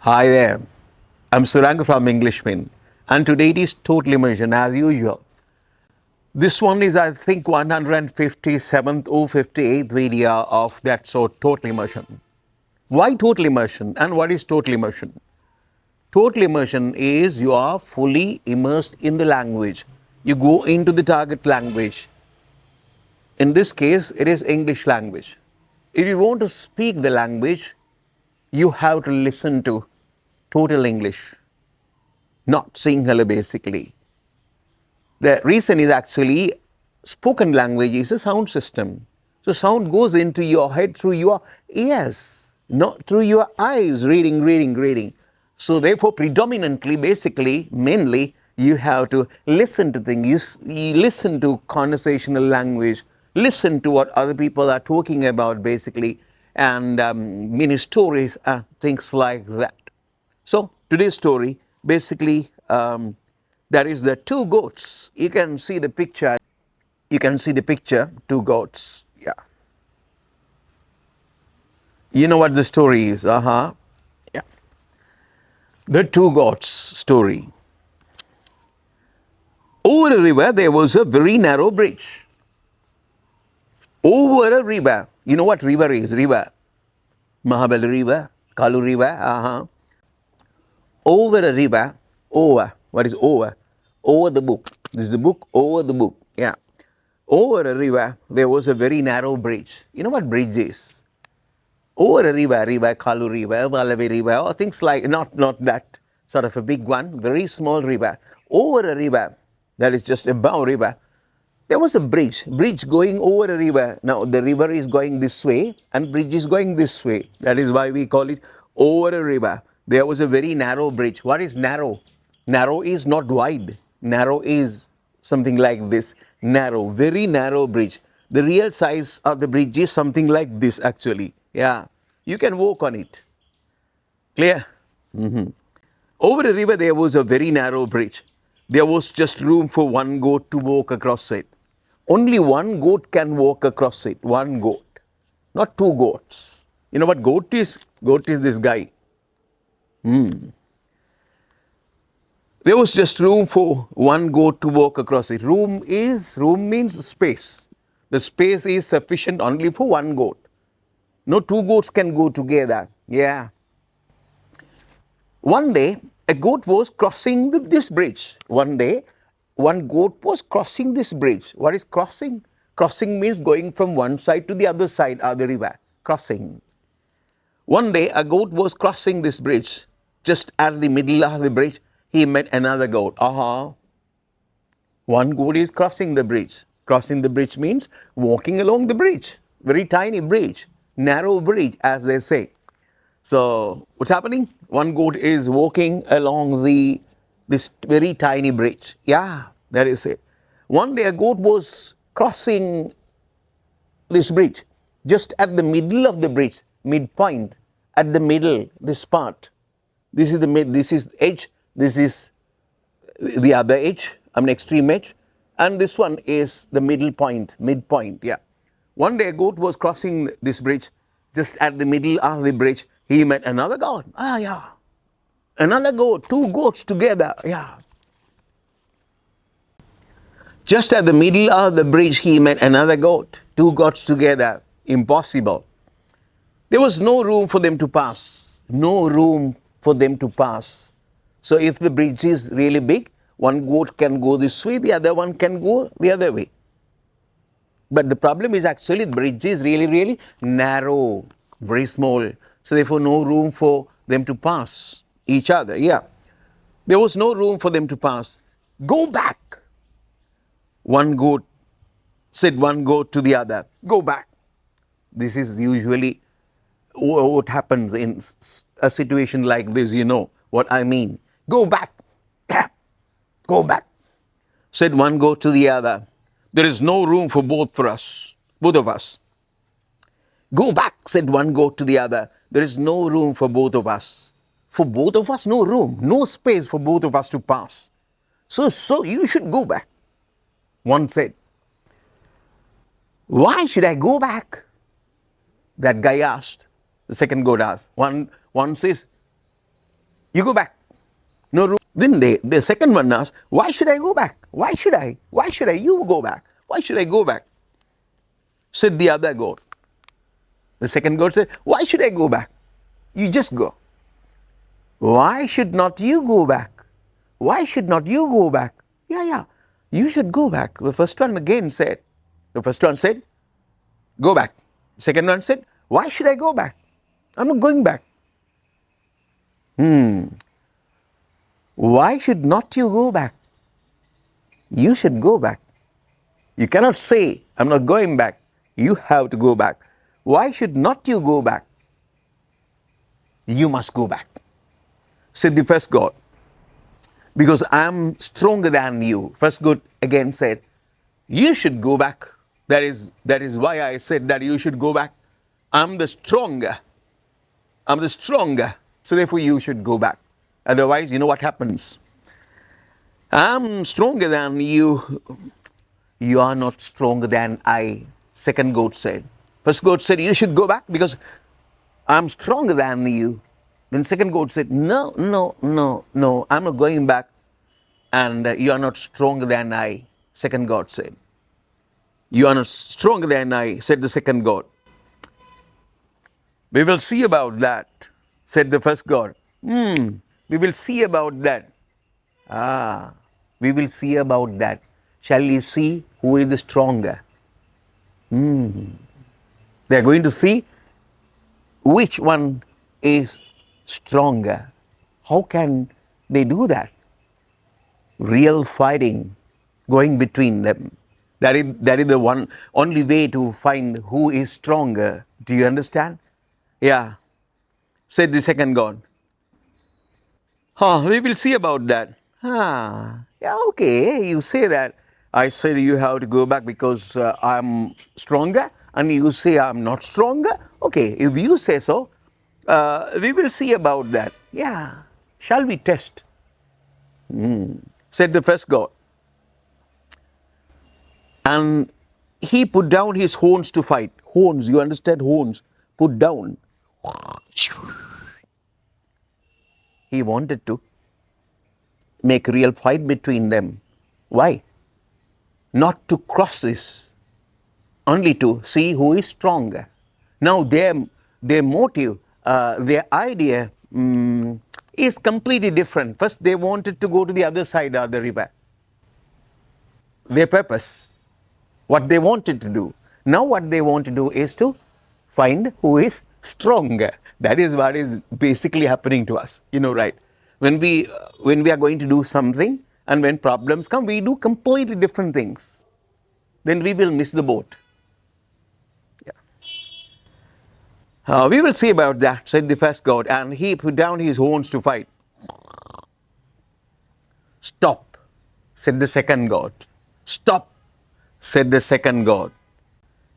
Hi there, I'm Suranga from Englishman, and today it is Total Immersion as usual. This one is, I think, 157th or 58th video of that sort, Total Immersion. Why Total Immersion and what is Total Immersion? Total Immersion is you are fully immersed in the language. You go into the target language. In this case, it is English language. If you want to speak the language, you have to listen to Total English, not singular basically. The reason is actually spoken language is a sound system. So sound goes into your head through your ears, not through your eyes, reading. So therefore, predominantly, basically, mainly, you have to listen to things. You listen to conversational language, listen to what other people are talking about, basically, and mini stories, things like that. So today's story, basically, there is the two goats. You can see the picture. You can see the picture, two goats. Yeah. You know what the story is. Yeah. The two goats story. Over a river, there was a very narrow bridge. Over a river. You know what river is? River. Mahabali River, Kalu River. Over a river. Over. What is over? Over the book. This is the book, over the book. Yeah. Over a river, there was a very narrow bridge. You know what bridge is? Over a river, Kalu River, Valavi River, or things like, not that sort of a big one, very small river. Over a river, that is just above river, there was a bridge going over a river. Now, the river is going this way and bridge is going this way. That is why we call it over a river. There was a very narrow bridge. What is narrow? Narrow is not wide. Narrow is something like this. Narrow, very narrow bridge. The real size of the bridge is something like this actually. Yeah, you can walk on it. Clear? Over a river, there was a very narrow bridge. There was just room for one goat to walk across it. Only one goat can walk across it. One goat, not two goats. You know what goat is? Goat is this guy. There was just room for one goat to walk across it. Room means space. The space is sufficient only for one goat. No two goats can go together. Yeah. One day, a goat was crossing this bridge. One day, one goat was crossing this bridge. What is crossing? Crossing means going from one side to the other side of the river. Crossing. One day, a goat was crossing this bridge. Just at the middle of the bridge, he met another goat. One goat is crossing the bridge. Crossing the bridge means walking along the bridge. Very tiny bridge. Narrow bridge, as they say. So what's happening? One goat is walking along this very tiny bridge. Yeah, that is it. One day a goat was crossing this bridge, just at the middle of the bridge, midpoint, at the middle, this part. This is the mid. This is edge. This is the other edge. Extreme edge, and this one is the middle point, midpoint. Yeah. One day a goat was crossing this bridge. Just at the middle of the bridge, he met another goat. Yeah. Another goat, two goats together. Yeah. Just at the middle of the bridge, he met another goat. Two goats together. Impossible. There was no room for them to pass. No room for them to pass. So if the bridge is really big, one goat can go this way, the other one can go the other way. But the problem is actually the bridge is really narrow, very small. So therefore no room for them to pass each other. Yeah. There was no room for them to pass. Go back. One goat said one goat to the other. Go back. This is usually what happens in a situation like this. You know what I mean. Go back. Go back. Said one goat to the other. There is no room for both of us. Go back, said one goat to the other. There is no room for both of us. For both of us, no room, no space for both of us to pass. So you should go back. One said. Why should I go back? That guy asked. The second goat asked. One says, You go back. No room. Then the second one asked, why should I go back? Why should I? Why should I? You go back. Why should I go back? Said the other goat. The second goat said, why should I go back? You just go. Why should not you go back? Why should not you go back? Yeah, yeah, you should go back. The first one again said, the first one said, go back. Second one said, why should I go back? I'm not going back. Why should not you go back? You should go back. You cannot say, I'm not going back. You have to go back. Why should not you go back? You must go back. Said the first God, because I'm stronger than you. First God again said, you should go back. That is why I said that you should go back. I'm the stronger. I'm the stronger. So therefore you should go back. Otherwise, you know what happens? I'm stronger than you. You are not stronger than I. Second goat said. First goat said, you should go back because I'm stronger than you. Then second goat said, no, no, no, no, I'm not going back. And you are not stronger than I. Second God said. You are not stronger than I, said the second God. We will see about that, said the first God. We will see about that. We will see about that. Shall we see who is the stronger? They are going to see which one is stronger. How can they do that? Real fighting going between them. That is the one only way to find who is stronger. Do you understand? Yeah, said the second God. We will see about that. Yeah, okay, you say that. I said you have to go back because I'm stronger, and you say I'm not stronger. Okay, if you say so, we will see about that. Yeah, shall we test? Said the first God. And he put down his horns to fight. Horns, you understand horns? Put down. He wanted to make real fight between them. Why? Not to cross this, only to see who is stronger. Now their motive, their idea is completely different. First they wanted to go to the other side of the river. Their purpose, what they wanted to do. Now what they want to do is to find who is stronger. That is what is basically happening to us. You know, right? When we are going to do something and when problems come, we do completely different things. Then we will miss the boat. We will see about that, said the first God, and he put down his horns to fight. Stop, said the second God. Stop, said the second God.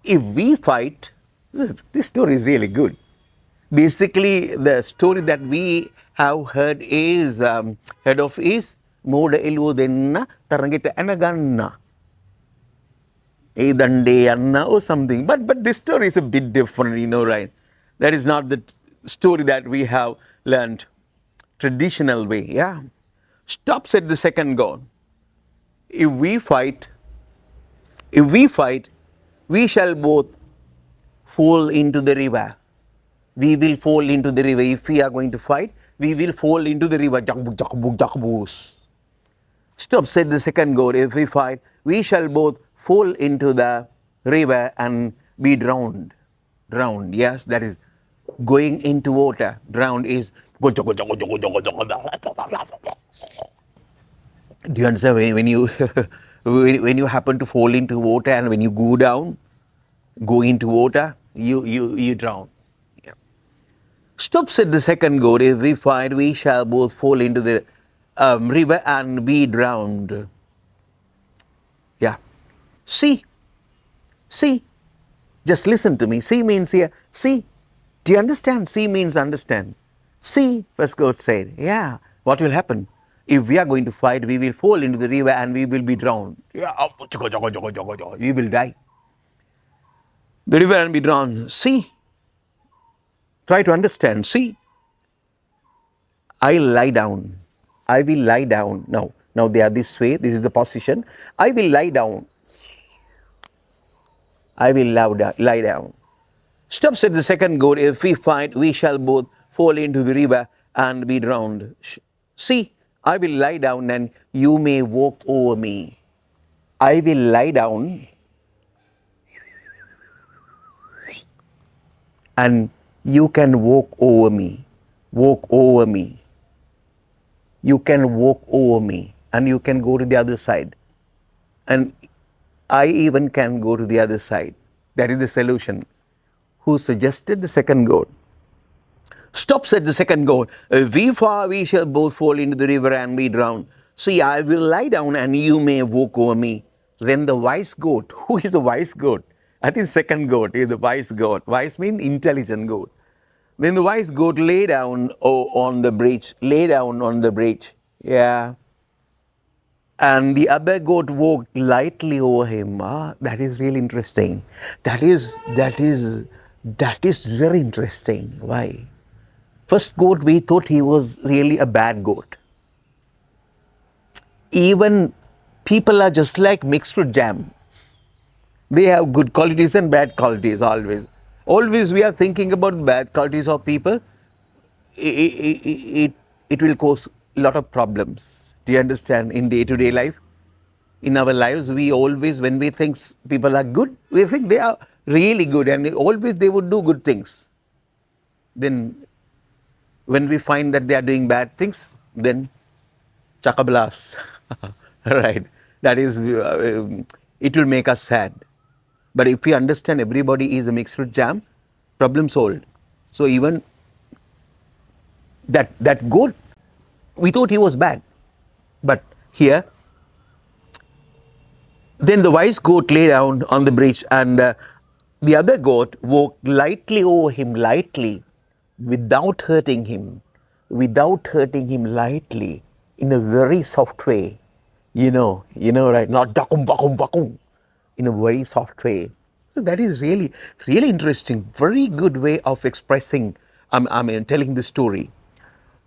If we fight, this story is really good. Basically, the story that we have heard is heard of is Moda Eludenna Tarangita Anaganna. Edande Anna or something. But this story is a bit different, you know, right? That is not the story that we have learned traditional way. Yeah. Stop, said the second God. If we fight, we shall both fall into the river. We will fall into the river. If we are going to fight, we will fall into the river. Stop, said the second God. If we fight, we shall both fall into the river and be drowned. Drowned, yes, that is going into water. Drowned is. Do you understand when you when you happen to fall into water and when you go into water, you drown. Yeah. Stop, said the second God. If we fight, we shall both fall into the river and be drowned. Yeah. See, just listen to me. See means here. See, do you understand? See means understand. See, first God said, yeah, what will happen? If we are going to fight, we will fall into the river and we will be drowned. Yeah, we will die. The river and be drowned. See, try to understand. See, I lie down. I will lie down. Now they are this way. This is the position. I will lie down. I will lie down. Stop, said the second goat. If we fight, we shall both fall into the river and be drowned. See, I will lie down and you may walk over me. I will lie down and you can walk over me. Walk over me. You can walk over me and you can go to the other side. And I even can go to the other side. That is the solution. Who suggested? The second goat. Stop, said the second goat. If we fall, we shall both fall into the river and be drowned. See, I will lie down and you may walk over me. Then the wise goat, who is the wise goat? I think second goat is the wise goat. Wise means intelligent goat. Then the wise goat lay down on the bridge, lay down on the bridge. Yeah. And the other goat walked lightly over him. That is really interesting. That is very interesting. Why? First goat, we thought he was really a bad goat. Even people are just like mixed fruit jam. They have good qualities and bad qualities always. Always we are thinking about bad qualities of people. It will cause a lot of problems. Do you understand? In day-to-day life, in our lives, we always, when we think people are good, we think they are really good and always they would do good things. Then when we find that they are doing bad things, then chakablas. Right? That is, it will make us sad. But if we understand everybody is a mixed fruit jam, problem solved. So even that goat, we thought he was bad. But here, then the wise goat lay down on the bridge and the other goat walked lightly over him, lightly, without hurting him, lightly, in a very soft way. Right? Not dakum, bakum, bakum, in a very soft way. So that is really, really interesting. Very good way of expressing, telling the story.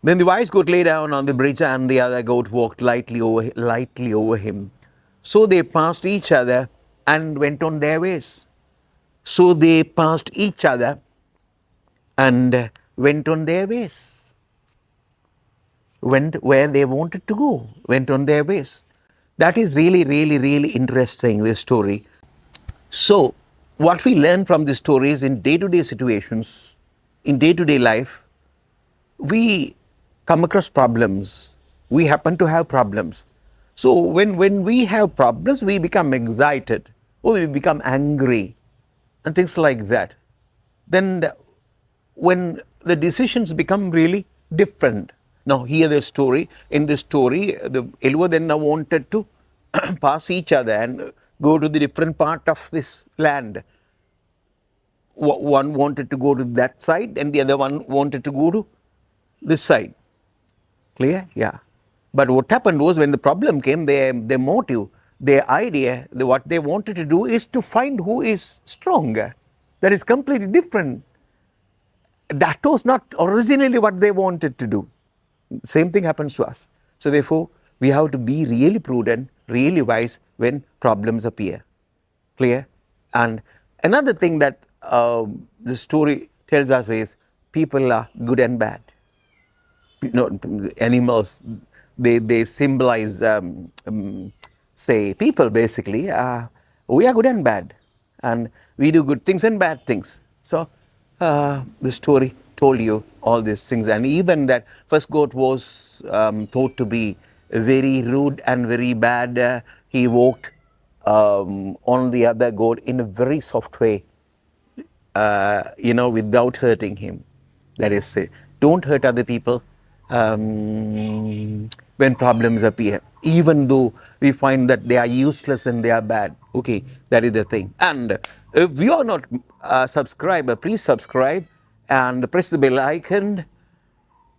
Then the wise goat lay down on the bridge and the other goat walked lightly over him. So they passed each other and went on their ways. So they passed each other and went on their ways. Went where they wanted to go, went on their ways. That is really, really, really interesting, this story. So, what we learn from this story is in day-to-day situations, in day-to-day life, we come across problems. We happen to have problems. So when we have problems, we become excited or we become angry and things like that. Then when the decisions become really different. Now hear the story. In this story, the Elva then now wanted to pass each other and go to the different part of this land. One wanted to go to that side and the other one wanted to go to this side. Clear? Yeah. But what happened was when the problem came, their motive, their idea, what they wanted to do is to find who is stronger. That is completely different. That was not originally what they wanted to do. Same thing happens to us. So therefore, we have to be really prudent, really wise when problems appear. Clear? And another thing that the story tells us is people are good and bad. Animals, they symbolize, say, people basically. We are good and bad, and we do good things and bad things. So the story told you all these things, and even that first goat was thought to be very rude and very bad. He walked on the other goat in a very soft way, without hurting him. That is, say, don't hurt other people when problems appear, even though we find that they are useless and they are bad. Okay, that is the thing. And if you are not a subscriber, please subscribe and press the bell icon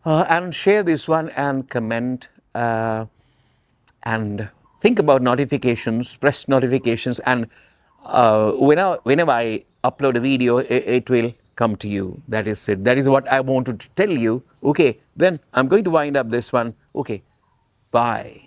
and share this one and comment and think about notifications, press notifications, and whenever I upload a video, it will come to you. That is it. That is what I wanted to tell you. Okay, then I'm going to wind up this one. Okay, bye.